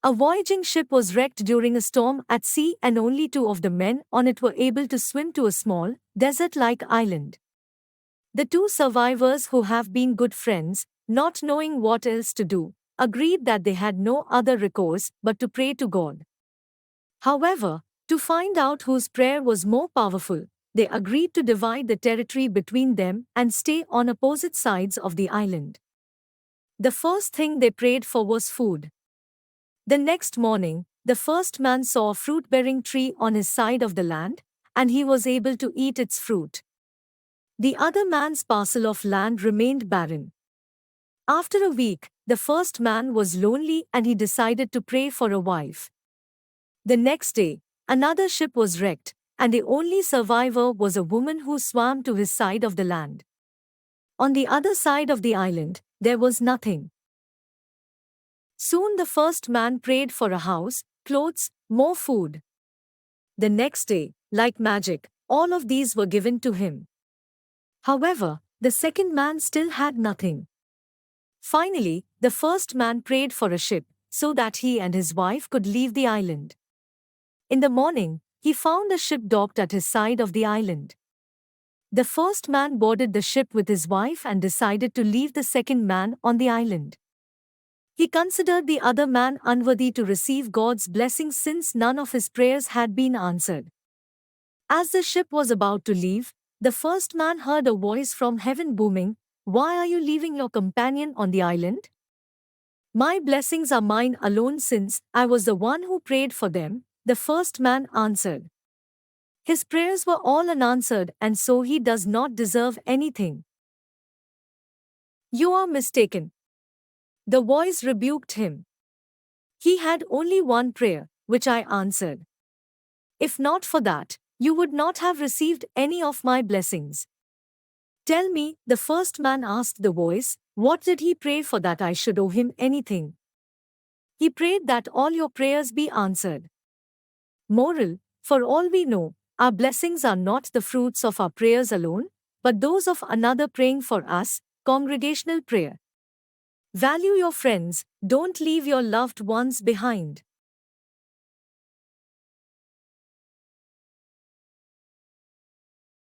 A voyaging ship was wrecked during a storm at sea and only 2 of the men on it were able to swim to a small, desert-like island. The 2 survivors, who have been good friends, not knowing what else to do, agreed that they had no other recourse but to pray to God. However, to find out whose prayer was more powerful, they agreed to divide the territory between them and stay on opposite sides of the island. The first thing they prayed for was food. The next morning, the first man saw a fruit-bearing tree on his side of the land, and he was able to eat its fruit. The other man's parcel of land remained barren. After a week, the first man was lonely and he decided to pray for a wife. The next day, another ship was wrecked, and the only survivor was a woman who swam to his side of the land. On the other side of the island, there was nothing. Soon the first man prayed for a house, clothes, more food. The next day, like magic, all of these were given to him. However, the second man still had nothing. Finally, the first man prayed for a ship, so that he and his wife could leave the island. In the morning, he found a ship docked at his side of the island. The first man boarded the ship with his wife and decided to leave the second man on the island. He considered the other man unworthy to receive God's blessings since none of his prayers had been answered. As the ship was about to leave, the first man heard a voice from heaven booming, "Why are you leaving your companion on the island? My blessings are mine alone since I was the one who prayed for them," the first man answered. His prayers were all unanswered and so he does not deserve anything. "You are mistaken," the voice rebuked him. "He had only one prayer, which I answered. If not for that, you would not have received any of my blessings." "Tell me," the first man asked the voice, "what did he pray for that I should owe him anything?" "He prayed that all your prayers be answered." Moral: for all we know, our blessings are not the fruits of our prayers alone, but those of another praying for us, congregational prayer. Value your friends, don't leave your loved ones behind.